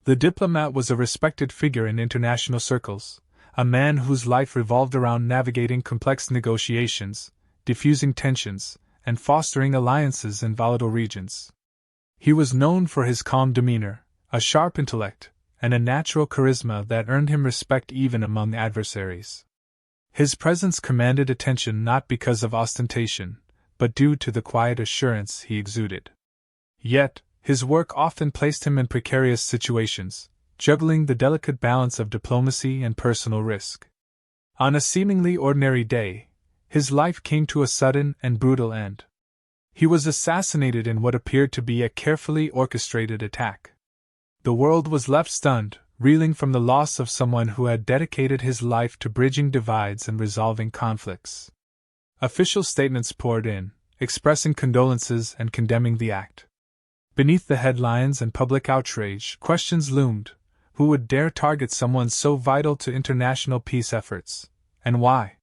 The diplomat was a respected figure in international circles, a man whose life revolved around navigating complex negotiations, diffusing tensions, and fostering alliances in volatile regions. He was known for his calm demeanor, a sharp intellect, and a natural charisma that earned him respect even among adversaries. His presence commanded attention not because of ostentation, but due to the quiet assurance he exuded. Yet, his work often placed him in precarious situations, juggling the delicate balance of diplomacy and personal risk. On a seemingly ordinary day, his life came to a sudden and brutal end. He was assassinated in what appeared to be a carefully orchestrated attack. The world was left stunned, reeling from the loss of someone who had dedicated his life to bridging divides and resolving conflicts. Official statements poured in, expressing condolences and condemning the act. Beneath the headlines and public outrage, questions loomed: who would dare target someone so vital to international peace efforts, and why?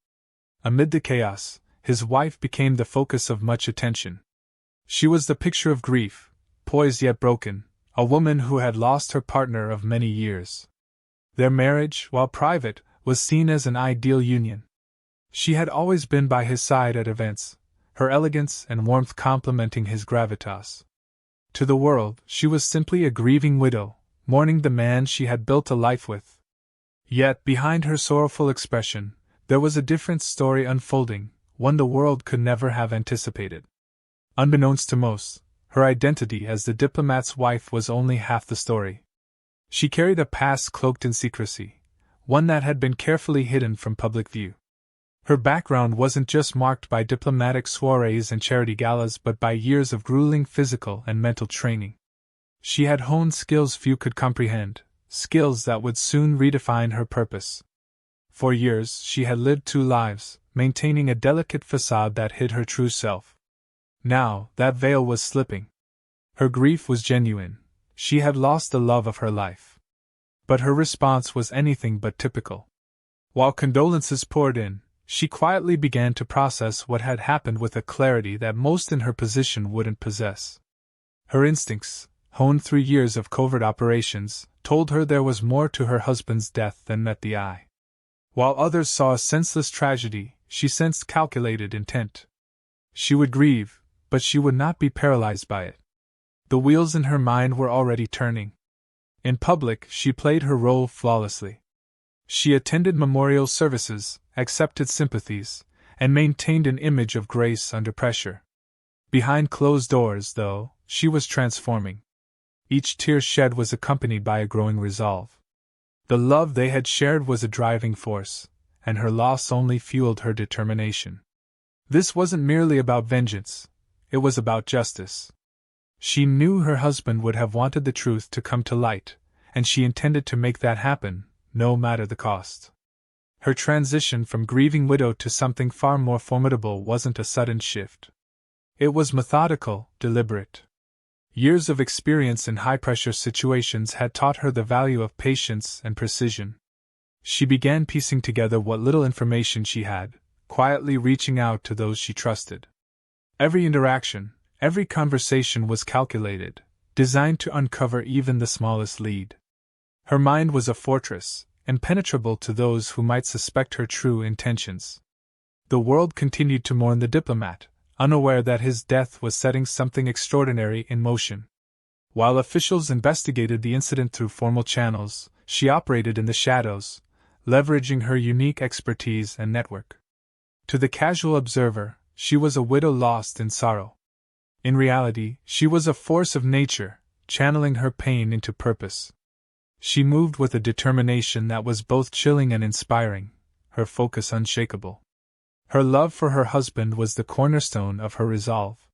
Amid the chaos, his wife became the focus of much attention. She was the picture of grief, poised yet broken, a woman who had lost her partner of many years. Their marriage, while private, was seen as an ideal union. She had always been by his side at events, her elegance and warmth complementing his gravitas. To the world, she was simply a grieving widow, mourning the man she had built a life with. Yet, behind her sorrowful expression, there was a different story unfolding, one the world could never have anticipated. Unbeknownst to most, her identity as the diplomat's wife was only half the story. She carried a past cloaked in secrecy, one that had been carefully hidden from public view. Her background wasn't just marked by diplomatic soirees and charity galas but by years of grueling physical and mental training. She had honed skills few could comprehend, skills that would soon redefine her purpose. For years she had lived two lives, maintaining a delicate facade that hid her true self. Now, that veil was slipping. Her grief was genuine. She had lost the love of her life. But her response was anything but typical. While condolences poured in, she quietly began to process what had happened with a clarity that most in her position wouldn't possess. Her instincts, honed through years of covert operations, told her there was more to her husband's death than met the eye. While others saw a senseless tragedy, she sensed calculated intent. She would grieve, but she would not be paralyzed by it. The wheels in her mind were already turning. In public, she played her role flawlessly. She attended memorial services, accepted sympathies, and maintained an image of grace under pressure. Behind closed doors, though, she was transforming. Each tear shed was accompanied by a growing resolve. The love they had shared was a driving force, and her loss only fueled her determination. This wasn't merely about vengeance, it was about justice. She knew her husband would have wanted the truth to come to light, and she intended to make that happen, no matter the cost. Her transition from grieving widow to something far more formidable wasn't a sudden shift. It was methodical, deliberate. Years of experience in high-pressure situations had taught her the value of patience and precision. She began piecing together what little information she had, quietly reaching out to those she trusted. Every interaction, every conversation was calculated, designed to uncover even the smallest lead. Her mind was a fortress, impenetrable to those who might suspect her true intentions. The world continued to mourn the diplomat, unaware that his death was setting something extraordinary in motion. While officials investigated the incident through formal channels, she operated in the shadows, leveraging her unique expertise and network. To the casual observer, she was a widow lost in sorrow. In reality, she was a force of nature, channeling her pain into purpose. She moved with a determination that was both chilling and inspiring, her focus unshakable. Her love for her husband was the cornerstone of her resolve.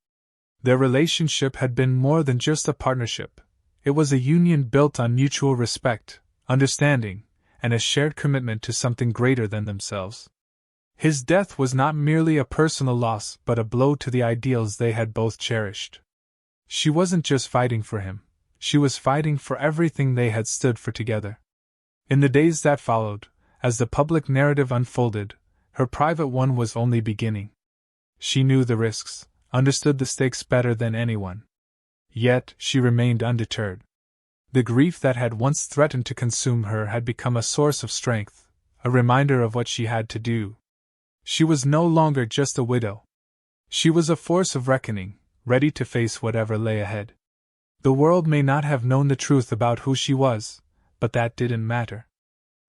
Their relationship had been more than just a partnership. It was a union built on mutual respect, understanding, and a shared commitment to something greater than themselves. His death was not merely a personal loss but a blow to the ideals they had both cherished. She wasn't just fighting for him, she was fighting for everything they had stood for together. In the days that followed, as the public narrative unfolded, her private one was only beginning. She knew the risks, understood the stakes better than anyone. Yet, she remained undeterred. The grief that had once threatened to consume her had become a source of strength, a reminder of what she had to do. She was no longer just a widow. She was a force of reckoning, ready to face whatever lay ahead. The world may not have known the truth about who she was, but that didn't matter.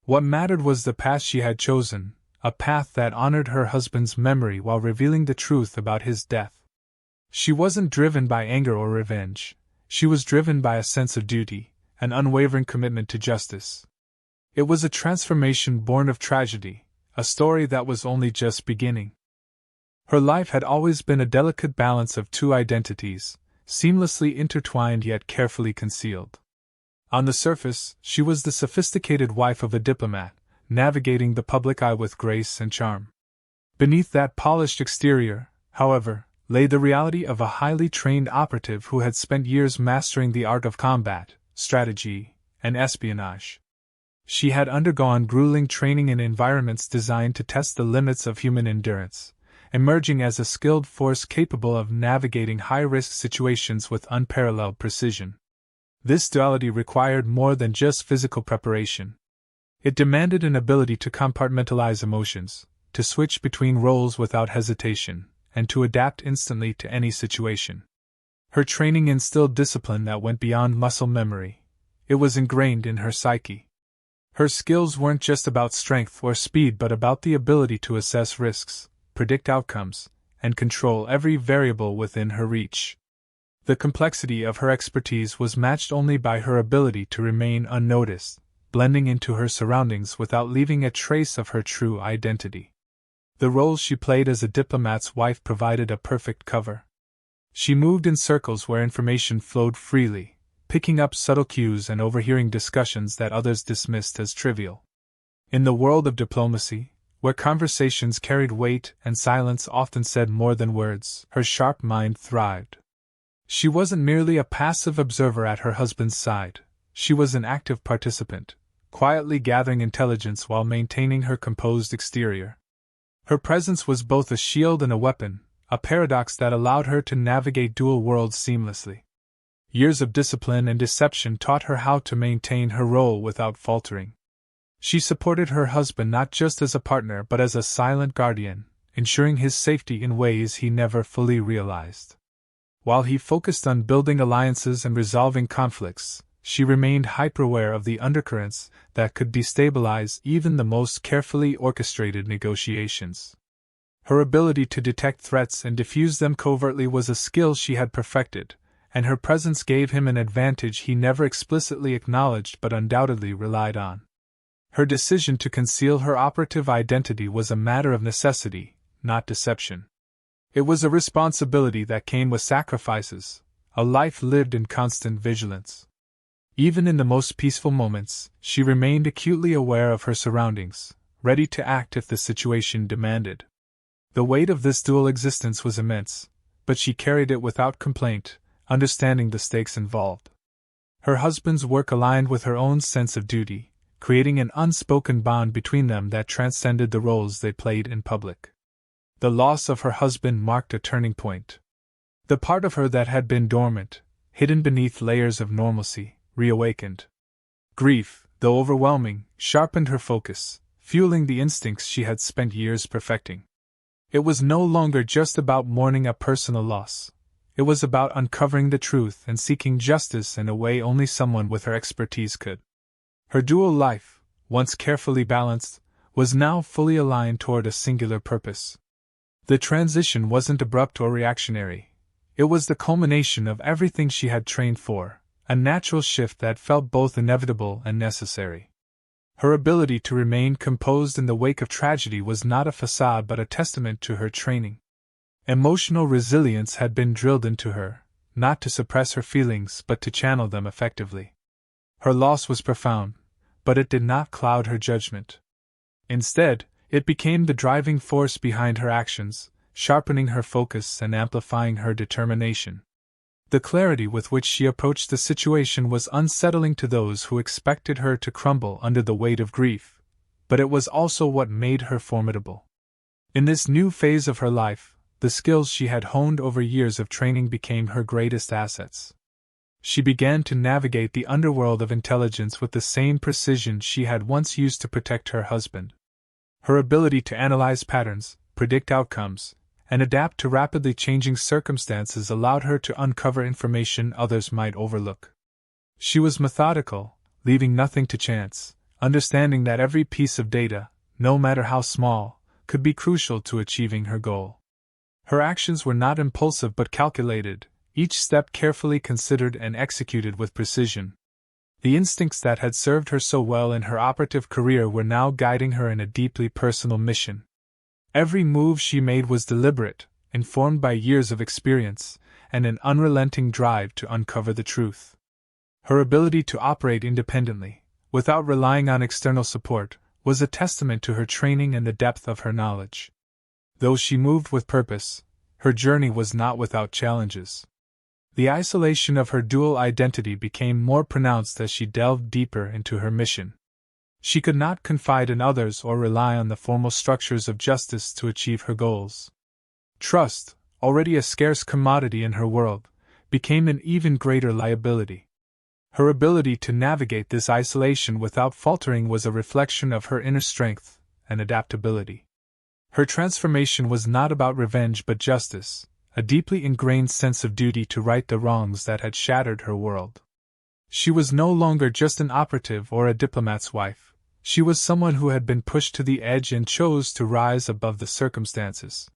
What mattered was the path she had chosen, a path that honored her husband's memory while revealing the truth about his death. She wasn't driven by anger or revenge. She was driven by a sense of duty, an unwavering commitment to justice. It was a transformation born of tragedy, a story that was only just beginning. Her life had always been a delicate balance of two identities, seamlessly intertwined yet carefully concealed. On the surface, she was the sophisticated wife of a diplomat, navigating the public eye with grace and charm. Beneath that polished exterior, however, lay the reality of a highly trained operative who had spent years mastering the art of combat, strategy, and espionage. She had undergone grueling training in environments designed to test the limits of human endurance, emerging as a skilled force capable of navigating high-risk situations with unparalleled precision. This duality required more than just physical preparation. It demanded an ability to compartmentalize emotions, to switch between roles without hesitation, and to adapt instantly to any situation. Her training instilled discipline that went beyond muscle memory. It was ingrained in her psyche. Her skills weren't just about strength or speed but about the ability to assess risks, predict outcomes, and control every variable within her reach. The complexity of her expertise was matched only by her ability to remain unnoticed, blending into her surroundings without leaving a trace of her true identity. The role she played as a diplomat's wife provided a perfect cover. She moved in circles where information flowed freely, picking up subtle cues and overhearing discussions that others dismissed as trivial. In the world of diplomacy, where conversations carried weight and silence often said more than words, her sharp mind thrived. She wasn't merely a passive observer at her husband's side, she was an active participant, quietly gathering intelligence while maintaining her composed exterior. Her presence was both a shield and a weapon, a paradox that allowed her to navigate dual worlds seamlessly. Years of discipline and deception taught her how to maintain her role without faltering. She supported her husband not just as a partner but as a silent guardian, ensuring his safety in ways he never fully realized. While he focused on building alliances and resolving conflicts, she remained hyper-aware of the undercurrents that could destabilize even the most carefully orchestrated negotiations. Her ability to detect threats and diffuse them covertly was a skill she had perfected, and her presence gave him an advantage he never explicitly acknowledged but undoubtedly relied on. Her decision to conceal her operative identity was a matter of necessity, not deception. It was a responsibility that came with sacrifices, a life lived in constant vigilance. Even in the most peaceful moments, she remained acutely aware of her surroundings, ready to act if the situation demanded. The weight of this dual existence was immense, but she carried it without complaint, understanding the stakes involved. Her husband's work aligned with her own sense of duty, creating an unspoken bond between them that transcended the roles they played in public. The loss of her husband marked a turning point. The part of her that had been dormant, hidden beneath layers of normalcy, reawakened. Grief, though overwhelming, sharpened her focus, fueling the instincts she had spent years perfecting. It was no longer just about mourning a personal loss. It was about uncovering the truth and seeking justice in a way only someone with her expertise could. Her dual life, once carefully balanced, was now fully aligned toward a singular purpose. The transition wasn't abrupt or reactionary. It was the culmination of everything she had trained for, a natural shift that felt both inevitable and necessary. Her ability to remain composed in the wake of tragedy was not a facade but a testament to her training. Emotional resilience had been drilled into her, not to suppress her feelings but to channel them effectively. Her loss was profound, but it did not cloud her judgment. Instead, it became the driving force behind her actions, sharpening her focus and amplifying her determination. The clarity with which she approached the situation was unsettling to those who expected her to crumble under the weight of grief, but it was also what made her formidable. In this new phase of her life, the skills she had honed over years of training became her greatest assets. She began to navigate the underworld of intelligence with the same precision she had once used to protect her husband. Her ability to analyze patterns, predict outcomes, and adapt to rapidly changing circumstances allowed her to uncover information others might overlook. She was methodical, leaving nothing to chance, understanding that every piece of data, no matter how small, could be crucial to achieving her goal. Her actions were not impulsive but calculated, each step carefully considered and executed with precision. The instincts that had served her so well in her operative career were now guiding her in a deeply personal mission. Every move she made was deliberate, informed by years of experience, and an unrelenting drive to uncover the truth. Her ability to operate independently, without relying on external support, was a testament to her training and the depth of her knowledge. Though she moved with purpose, her journey was not without challenges. The isolation of her dual identity became more pronounced as she delved deeper into her mission. She could not confide in others or rely on the formal structures of justice to achieve her goals. Trust, already a scarce commodity in her world, became an even greater liability. Her ability to navigate this isolation without faltering was a reflection of her inner strength and adaptability. Her transformation was not about revenge but justice, a deeply ingrained sense of duty to right the wrongs that had shattered her world. She was no longer just an operative or a diplomat's wife. She was someone who had been pushed to the edge and chose to rise above the circumstances.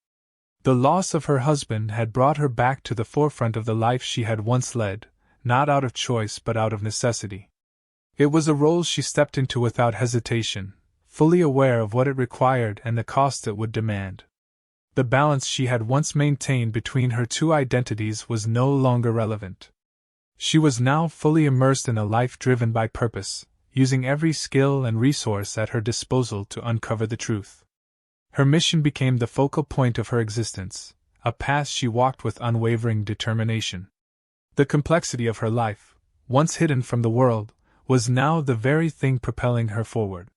The loss of her husband had brought her back to the forefront of the life she had once led, not out of choice but out of necessity. It was a role she stepped into without hesitation, fully aware of what it required and the cost it would demand. The balance she had once maintained between her two identities was no longer relevant. She was now fully immersed in a life driven by purpose, using every skill and resource at her disposal to uncover the truth. Her mission became the focal point of her existence, a path she walked with unwavering determination. The complexity of her life, once hidden from the world, was now the very thing propelling her forward.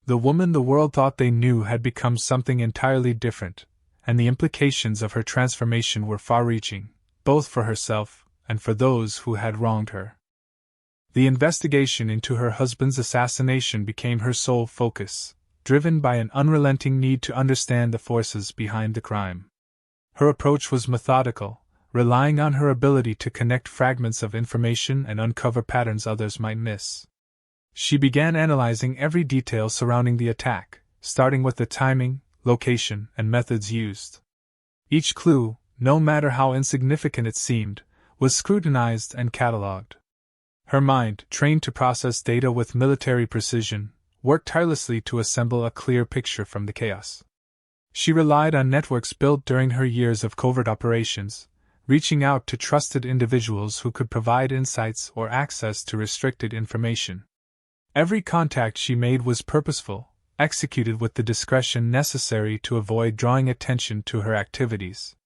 The woman the world thought they knew had become something entirely different, and the implications of her transformation were far-reaching, both for herself and for those who had wronged her. The investigation into her husband's assassination became her sole focus, driven by an unrelenting need to understand the forces behind the crime. Her approach was methodical, relying on her ability to connect fragments of information and uncover patterns others might miss. She began analyzing every detail surrounding the attack, starting with the timing, location, and methods used. Each clue, no matter how insignificant it seemed, was scrutinized and catalogued. Her mind, trained to process data with military precision, worked tirelessly to assemble a clear picture from the chaos. She relied on networks built during her years of covert operations, reaching out to trusted individuals who could provide insights or access to restricted information. Every contact she made was purposeful, executed with the discretion necessary to avoid drawing attention to her activities.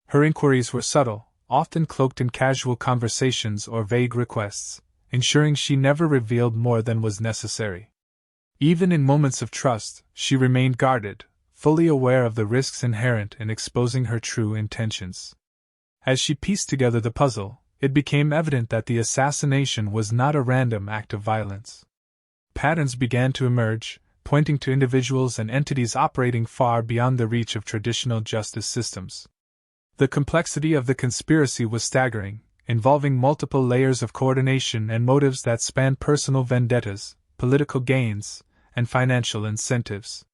Her inquiries were subtle, often cloaked in casual conversations or vague requests, ensuring she never revealed more than was necessary. Even in moments of trust, she remained guarded, fully aware of the risks inherent in exposing her true intentions. As she pieced together the puzzle, it became evident that the assassination was not a random act of violence. Patterns began to emerge, pointing to individuals and entities operating far beyond the reach of traditional justice systems. The complexity of the conspiracy was staggering, involving multiple layers of coordination and motives that spanned personal vendettas, political gains, and financial incentives.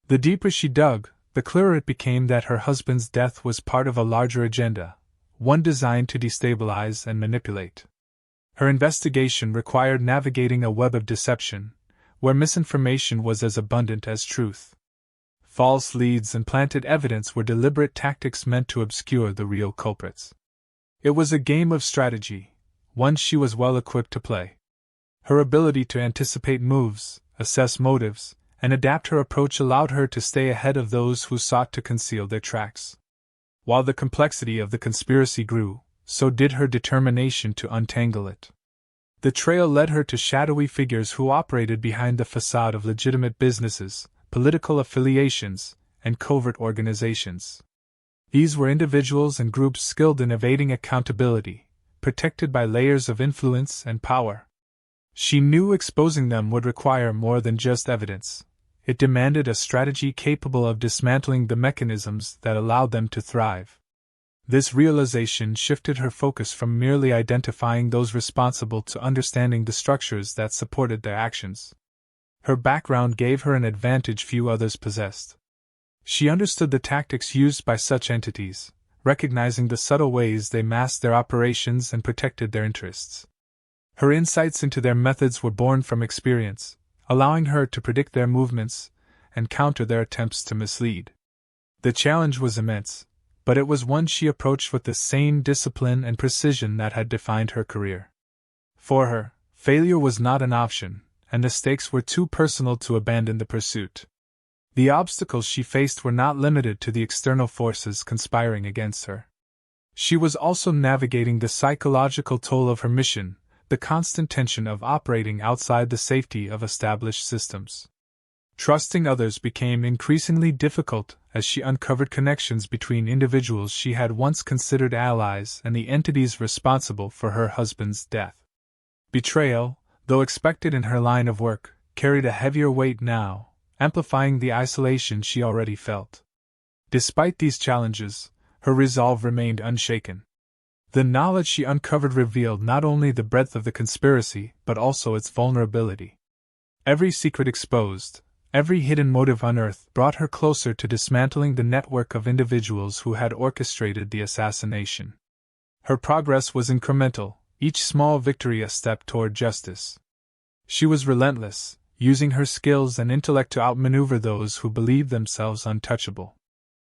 The deeper she dug, the clearer it became that her husband's death was part of a larger agenda, one designed to destabilize and manipulate. Her investigation required navigating a web of deception, where misinformation was as abundant as truth. False leads and planted evidence were deliberate tactics meant to obscure the real culprits. It was a game of strategy, one she was well equipped to play. Her ability to anticipate moves, assess motives, and adapt her approach allowed her to stay ahead of those who sought to conceal their tracks. While the complexity of the conspiracy grew, so did her determination to untangle it. The trail led her to shadowy figures who operated behind the facade of legitimate businesses, political affiliations, and covert organizations. These were individuals and groups skilled in evading accountability, protected by layers of influence and power. She knew exposing them would require more than just evidence. It demanded a strategy capable of dismantling the mechanisms that allowed them to thrive. This realization shifted her focus from merely identifying those responsible to understanding the structures that supported their actions. Her background gave her an advantage few others possessed. She understood the tactics used by such entities, recognizing the subtle ways they masked their operations and protected their interests. Her insights into their methods were born from experience, allowing her to predict their movements and counter their attempts to mislead. The challenge was immense, but it was one she approached with the same discipline and precision that had defined her career. For her, failure was not an option, and the stakes were too personal to abandon the pursuit. The obstacles she faced were not limited to the external forces conspiring against her. She was also navigating the psychological toll of her mission, the constant tension of operating outside the safety of established systems. Trusting others became increasingly difficult as she uncovered connections between individuals she had once considered allies and the entities responsible for her husband's death. Betrayal, though expected in her line of work, carried a heavier weight now, amplifying the isolation she already felt. Despite these challenges, her resolve remained unshaken. The knowledge she uncovered revealed not only the breadth of the conspiracy but also its vulnerability. Every secret exposed, every hidden motive unearthed brought her closer to dismantling the network of individuals who had orchestrated the assassination. Her progress was incremental, each small victory a step toward justice. She was relentless, using her skills and intellect to outmaneuver those who believed themselves untouchable.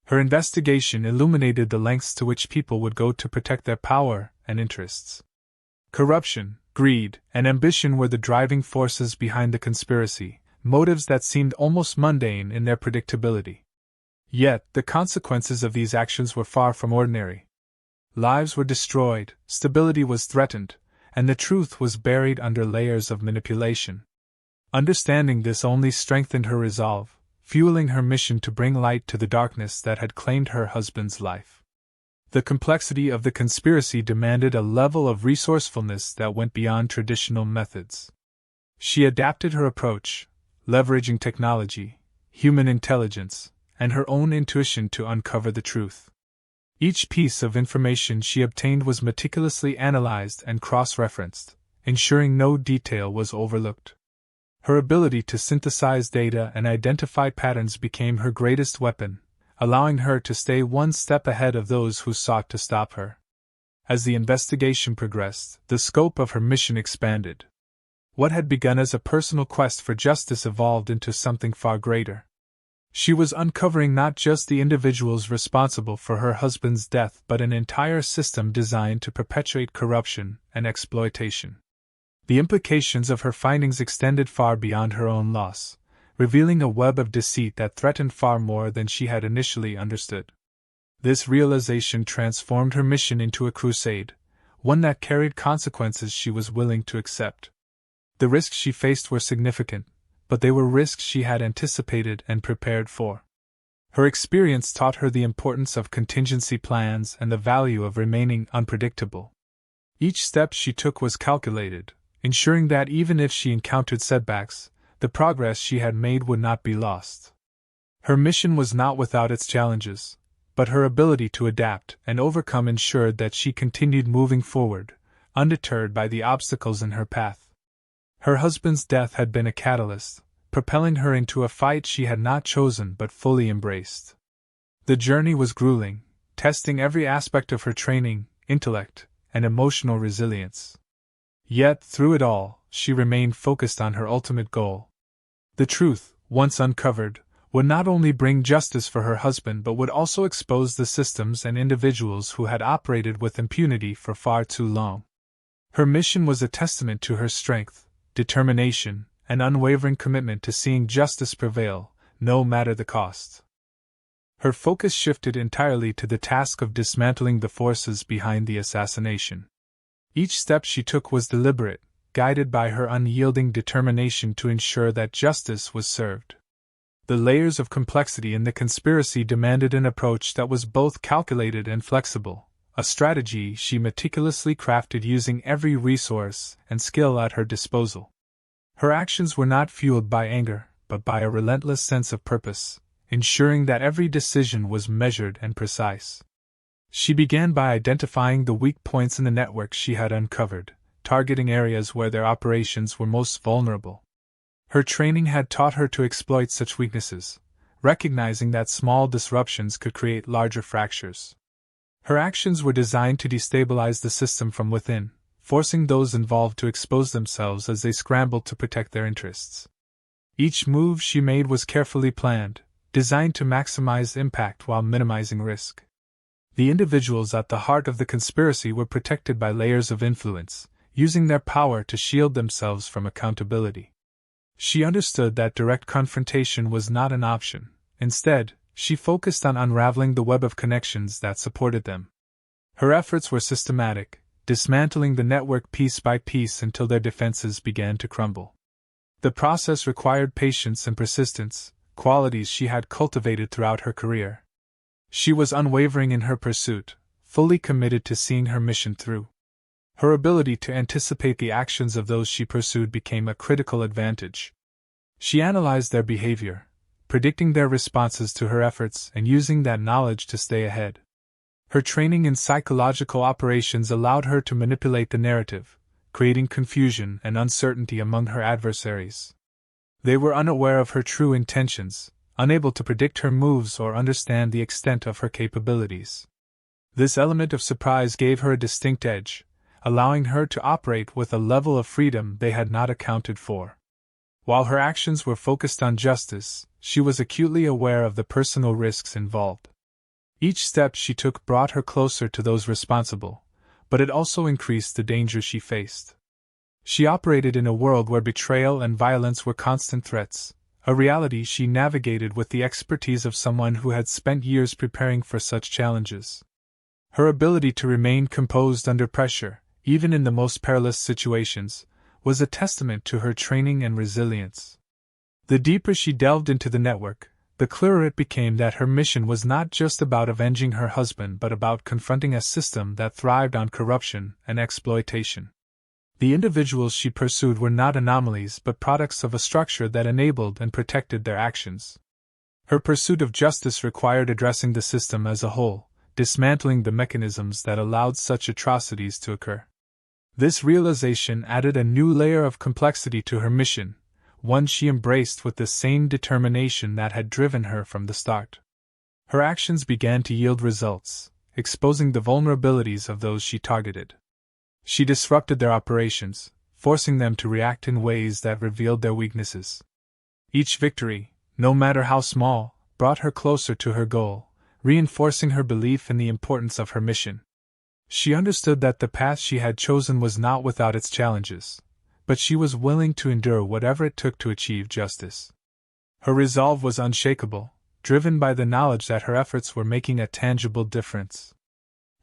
Her investigation illuminated the lengths to which people would go to protect their power and interests. Corruption, greed, and ambition were the driving forces behind the conspiracy, motives that seemed almost mundane in their predictability. Yet, the consequences of these actions were far from ordinary. Lives were destroyed, stability was threatened, and the truth was buried under layers of manipulation. Understanding this only strengthened her resolve, fueling her mission to bring light to the darkness that had claimed her husband's life. The complexity of the conspiracy demanded a level of resourcefulness that went beyond traditional methods. She adapted her approach, leveraging technology, human intelligence, and her own intuition to uncover the truth. Each piece of information she obtained was meticulously analyzed and cross-referenced, ensuring no detail was overlooked. Her ability to synthesize data and identify patterns became her greatest weapon, allowing her to stay one step ahead of those who sought to stop her. As the investigation progressed, the scope of her mission expanded. What had begun as a personal quest for justice evolved into something far greater. She was uncovering not just the individuals responsible for her husband's death but an entire system designed to perpetuate corruption and exploitation. The implications of her findings extended far beyond her own loss, revealing a web of deceit that threatened far more than she had initially understood. This realization transformed her mission into a crusade, one that carried consequences she was willing to accept. The risks she faced were significant, but they were risks she had anticipated and prepared for. Her experience taught her the importance of contingency plans and the value of remaining unpredictable. Each step she took was calculated, ensuring that even if she encountered setbacks, the progress she had made would not be lost. Her mission was not without its challenges, but her ability to adapt and overcome ensured that she continued moving forward, undeterred by the obstacles in her path. Her husband's death had been a catalyst, propelling her into a fight she had not chosen but fully embraced. The journey was grueling, testing every aspect of her training, intellect, and emotional resilience. Yet, through it all, she remained focused on her ultimate goal. The truth, once uncovered, would not only bring justice for her husband but would also expose the systems and individuals who had operated with impunity for far too long. Her mission was a testament to her strength, determination, and unwavering commitment to seeing justice prevail, no matter the cost. Her focus shifted entirely to the task of dismantling the forces behind the assassination. Each step she took was deliberate, guided by her unyielding determination to ensure that justice was served. The layers of complexity in the conspiracy demanded an approach that was both calculated and flexible, a strategy she meticulously crafted using every resource and skill at her disposal. Her actions were not fueled by anger, but by a relentless sense of purpose, ensuring that every decision was measured and precise. She began by identifying the weak points in the network she had uncovered, targeting areas where their operations were most vulnerable. Her training had taught her to exploit such weaknesses, recognizing that small disruptions could create larger fractures. Her actions were designed to destabilize the system from within, forcing those involved to expose themselves as they scrambled to protect their interests. Each move she made was carefully planned, designed to maximize impact while minimizing risk. The individuals at the heart of the conspiracy were protected by layers of influence, using their power to shield themselves from accountability. She understood that direct confrontation was not an option. Instead, she focused on unraveling the web of connections that supported them. Her efforts were systematic, dismantling the network piece by piece until their defenses began to crumble. The process required patience and persistence, qualities she had cultivated throughout her career. She was unwavering in her pursuit, fully committed to seeing her mission through. Her ability to anticipate the actions of those she pursued became a critical advantage. She analyzed their behavior, predicting their responses to her efforts and using that knowledge to stay ahead. Her training in psychological operations allowed her to manipulate the narrative, creating confusion and uncertainty among her adversaries. They were unaware of her true intentions, unable to predict her moves or understand the extent of her capabilities. This element of surprise gave her a distinct edge, allowing her to operate with a level of freedom they had not accounted for. While her actions were focused on justice, she was acutely aware of the personal risks involved. Each step she took brought her closer to those responsible, but it also increased the danger she faced. She operated in a world where betrayal and violence were constant threats, a reality she navigated with the expertise of someone who had spent years preparing for such challenges. Her ability to remain composed under pressure, even in the most perilous situations, was a testament to her training and resilience. The deeper she delved into the network, the clearer it became that her mission was not just about avenging her husband but about confronting a system that thrived on corruption and exploitation. The individuals she pursued were not anomalies but products of a structure that enabled and protected their actions. Her pursuit of justice required addressing the system as a whole, dismantling the mechanisms that allowed such atrocities to occur. This realization added a new layer of complexity to her mission, one she embraced with the same determination that had driven her from the start. Her actions began to yield results, exposing the vulnerabilities of those she targeted. She disrupted their operations, forcing them to react in ways that revealed their weaknesses. Each victory, no matter how small, brought her closer to her goal, reinforcing her belief in the importance of her mission. She understood that the path she had chosen was not without its challenges, but she was willing to endure whatever it took to achieve justice. Her resolve was unshakable, driven by the knowledge that her efforts were making a tangible difference.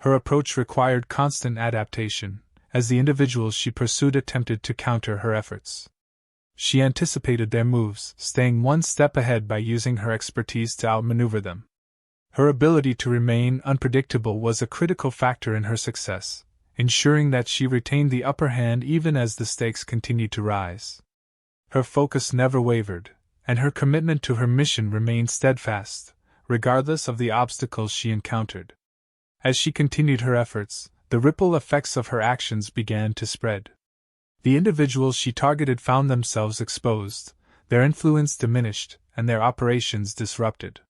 Her approach required constant adaptation, as the individuals she pursued attempted to counter her efforts. She anticipated their moves, staying one step ahead by using her expertise to outmaneuver them. Her ability to remain unpredictable was a critical factor in her success, ensuring that she retained the upper hand even as the stakes continued to rise. Her focus never wavered, and her commitment to her mission remained steadfast, regardless of the obstacles she encountered. As she continued her efforts, the ripple effects of her actions began to spread. The individuals she targeted found themselves exposed, their influence diminished, and their operations disrupted.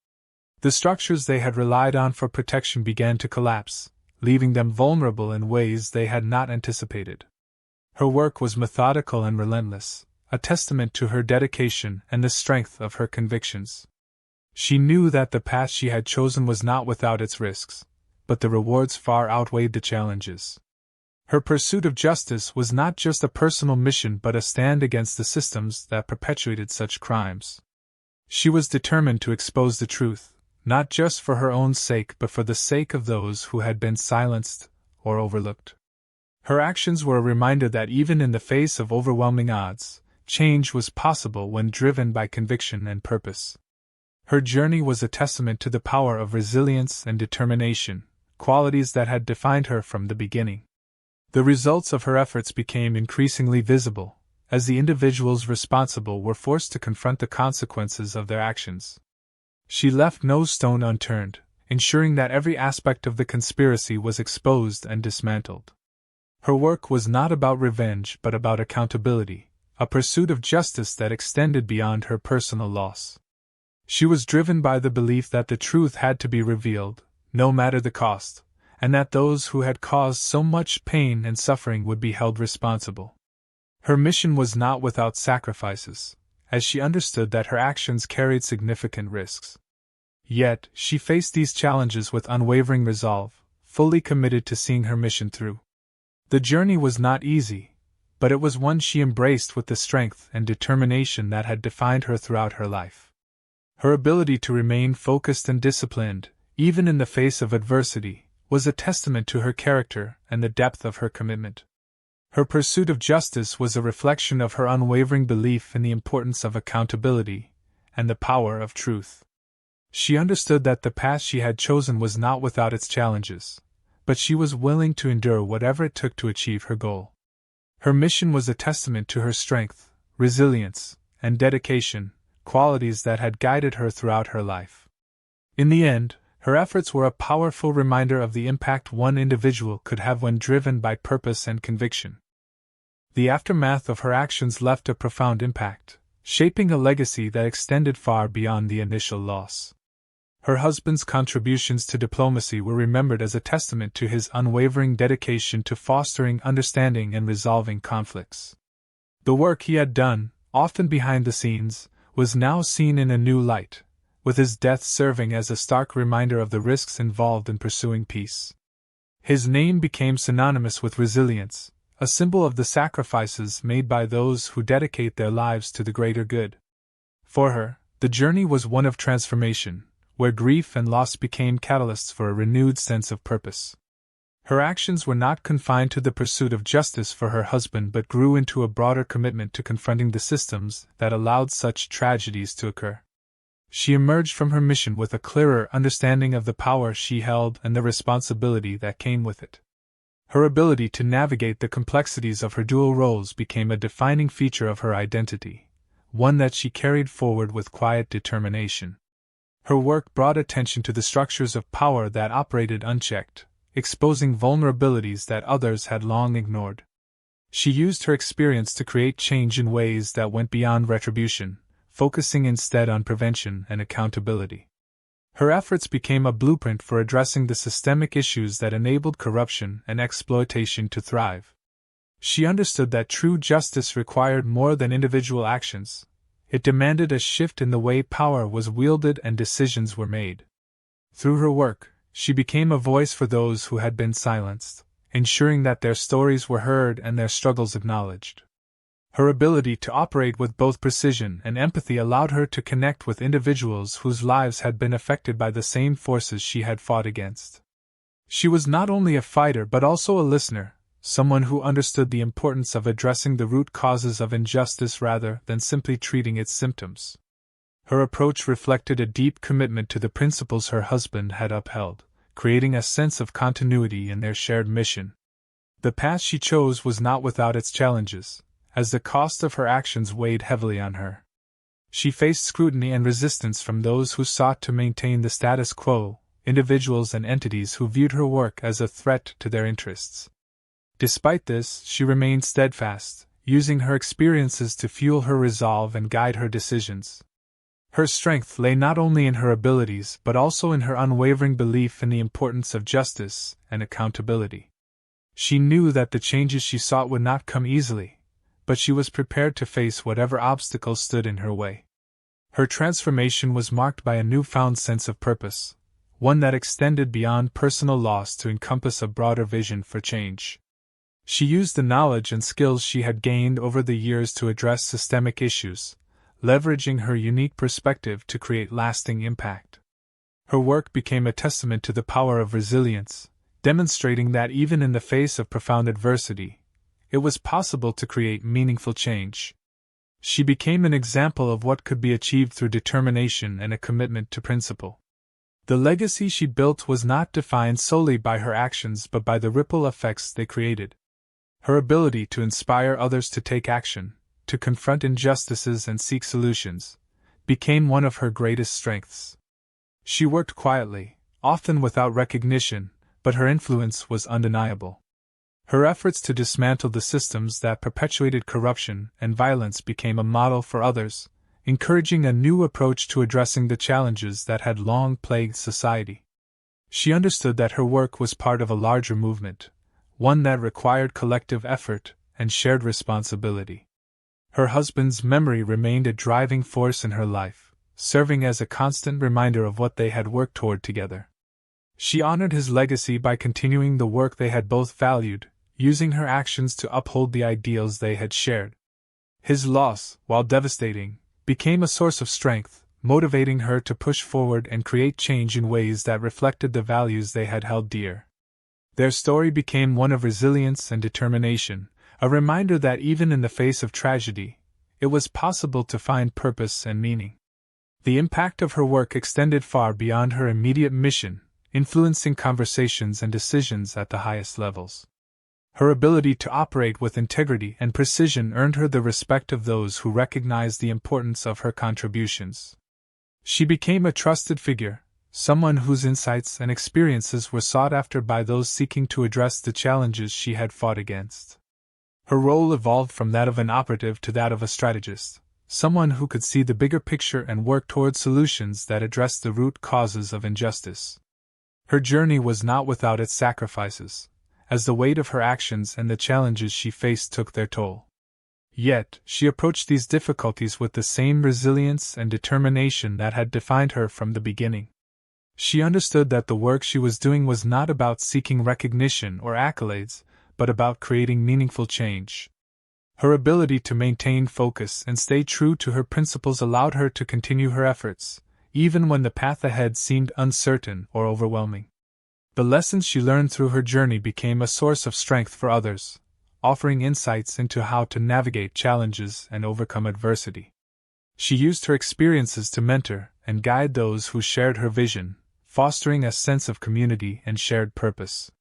The structures they had relied on for protection began to collapse, leaving them vulnerable in ways they had not anticipated. Her work was methodical and relentless, a testament to her dedication and the strength of her convictions. She knew that the path she had chosen was not without its risks, but the rewards far outweighed the challenges. Her pursuit of justice was not just a personal mission but a stand against the systems that perpetuated such crimes. She was determined to expose the truth, not just for her own sake but for the sake of those who had been silenced or overlooked. Her actions were a reminder that even in the face of overwhelming odds, change was possible when driven by conviction and purpose. Her journey was a testament to the power of resilience and determination, qualities that had defined her from the beginning. The results of her efforts became increasingly visible, as the individuals responsible were forced to confront the consequences of their actions. She left no stone unturned, ensuring that every aspect of the conspiracy was exposed and dismantled. Her work was not about revenge but about accountability, a pursuit of justice that extended beyond her personal loss. She was driven by the belief that the truth had to be revealed, no matter the cost, and that those who had caused so much pain and suffering would be held responsible. Her mission was not without sacrifices, as she understood that her actions carried significant risks. Yet, she faced these challenges with unwavering resolve, fully committed to seeing her mission through. The journey was not easy, but it was one she embraced with the strength and determination that had defined her throughout her life. Her ability to remain focused and disciplined, even in the face of adversity, was a testament to her character and the depth of her commitment. Her pursuit of justice was a reflection of her unwavering belief in the importance of accountability and the power of truth. She understood that the path she had chosen was not without its challenges, but she was willing to endure whatever it took to achieve her goal. Her mission was a testament to her strength, resilience, and dedication, qualities that had guided her throughout her life. In the end, her efforts were a powerful reminder of the impact one individual could have when driven by purpose and conviction. The aftermath of her actions left a profound impact, shaping a legacy that extended far beyond the initial loss. Her husband's contributions to diplomacy were remembered as a testament to his unwavering dedication to fostering understanding and resolving conflicts. The work he had done, often behind the scenes, was now seen in a new light, with his death serving as a stark reminder of the risks involved in pursuing peace. His name became synonymous with resilience, a symbol of the sacrifices made by those who dedicate their lives to the greater good. For her, the journey was one of transformation, where grief and loss became catalysts for a renewed sense of purpose. Her actions were not confined to the pursuit of justice for her husband but grew into a broader commitment to confronting the systems that allowed such tragedies to occur. She emerged from her mission with a clearer understanding of the power she held and the responsibility that came with it. Her ability to navigate the complexities of her dual roles became a defining feature of her identity, one that she carried forward with quiet determination. Her work brought attention to the structures of power that operated unchecked, exposing vulnerabilities that others had long ignored. She used her experience to create change in ways that went beyond retribution, focusing instead on prevention and accountability. Her efforts became a blueprint for addressing the systemic issues that enabled corruption and exploitation to thrive. She understood that true justice required more than individual actions. It demanded a shift in the way power was wielded and decisions were made. Through her work, she became a voice for those who had been silenced, ensuring that their stories were heard and their struggles acknowledged. Her ability to operate with both precision and empathy allowed her to connect with individuals whose lives had been affected by the same forces she had fought against. She was not only a fighter but also a listener, someone who understood the importance of addressing the root causes of injustice rather than simply treating its symptoms. Her approach reflected a deep commitment to the principles her husband had upheld, creating a sense of continuity in their shared mission. The path she chose was not without its challenges, as the cost of her actions weighed heavily on her. She faced scrutiny and resistance from those who sought to maintain the status quo, individuals and entities who viewed her work as a threat to their interests. Despite this, she remained steadfast, using her experiences to fuel her resolve and guide her decisions. Her strength lay not only in her abilities but also in her unwavering belief in the importance of justice and accountability. She knew that the changes she sought would not come easily, but she was prepared to face whatever obstacles stood in her way. Her transformation was marked by a newfound sense of purpose, one that extended beyond personal loss to encompass a broader vision for change. She used the knowledge and skills she had gained over the years to address systemic issues, leveraging her unique perspective to create lasting impact. Her work became a testament to the power of resilience, demonstrating that even in the face of profound adversity, it was possible to create meaningful change. She became an example of what could be achieved through determination and a commitment to principle. The legacy she built was not defined solely by her actions but by the ripple effects they created. Her ability to inspire others to take action, to confront injustices and seek solutions, became one of her greatest strengths. She worked quietly, often without recognition, but her influence was undeniable. Her efforts to dismantle the systems that perpetuated corruption and violence became a model for others, encouraging a new approach to addressing the challenges that had long plagued society. She understood that her work was part of a larger movement, one that required collective effort and shared responsibility. Her husband's memory remained a driving force in her life, serving as a constant reminder of what they had worked toward together. She honored his legacy by continuing the work they had both valued, using her actions to uphold the ideals they had shared. His loss, while devastating, became a source of strength, motivating her to push forward and create change in ways that reflected the values they had held dear. Their story became one of resilience and determination, a reminder that even in the face of tragedy, it was possible to find purpose and meaning. The impact of her work extended far beyond her immediate mission, influencing conversations and decisions at the highest levels. Her ability to operate with integrity and precision earned her the respect of those who recognized the importance of her contributions. She became a trusted figure, someone whose insights and experiences were sought after by those seeking to address the challenges she had fought against. Her role evolved from that of an operative to that of a strategist, someone who could see the bigger picture and work toward solutions that addressed the root causes of injustice. Her journey was not without its sacrifices, as the weight of her actions and the challenges she faced took their toll. Yet, she approached these difficulties with the same resilience and determination that had defined her from the beginning. She understood that the work she was doing was not about seeking recognition or accolades, but about creating meaningful change. Her ability to maintain focus and stay true to her principles allowed her to continue her efforts, even when the path ahead seemed uncertain or overwhelming. The lessons she learned through her journey became a source of strength for others, offering insights into how to navigate challenges and overcome adversity. She used her experiences to mentor and guide those who shared her vision, fostering a sense of community and shared purpose.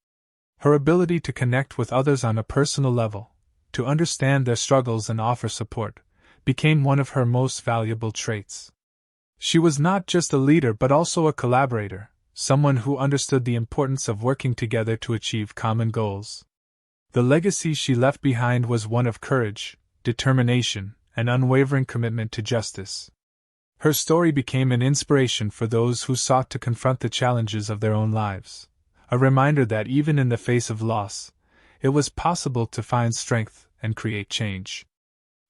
Her ability to connect with others on a personal level, to understand their struggles and offer support, became one of her most valuable traits. She was not just a leader but also a collaborator, someone who understood the importance of working together to achieve common goals. The legacy she left behind was one of courage, determination, and unwavering commitment to justice. Her story became an inspiration for those who sought to confront the challenges of their own lives, a reminder that even in the face of loss, it was possible to find strength and create change.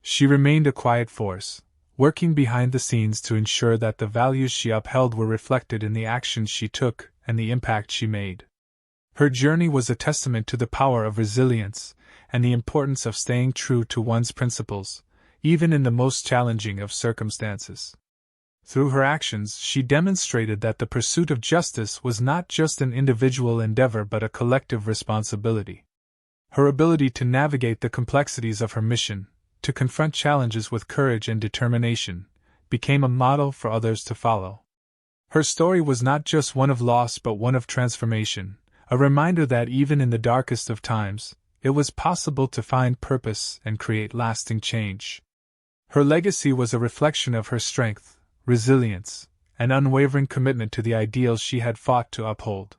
She remained a quiet force, working behind the scenes to ensure that the values she upheld were reflected in the actions she took and the impact she made. Her journey was a testament to the power of resilience and the importance of staying true to one's principles, even in the most challenging of circumstances. Through her actions, she demonstrated that the pursuit of justice was not just an individual endeavor but a collective responsibility. Her ability to navigate the complexities of her mission, to confront challenges with courage and determination, became a model for others to follow. Her story was not just one of loss but one of transformation, a reminder that even in the darkest of times, it was possible to find purpose and create lasting change. Her legacy was a reflection of her strength, resilience, and unwavering commitment to the ideals she had fought to uphold.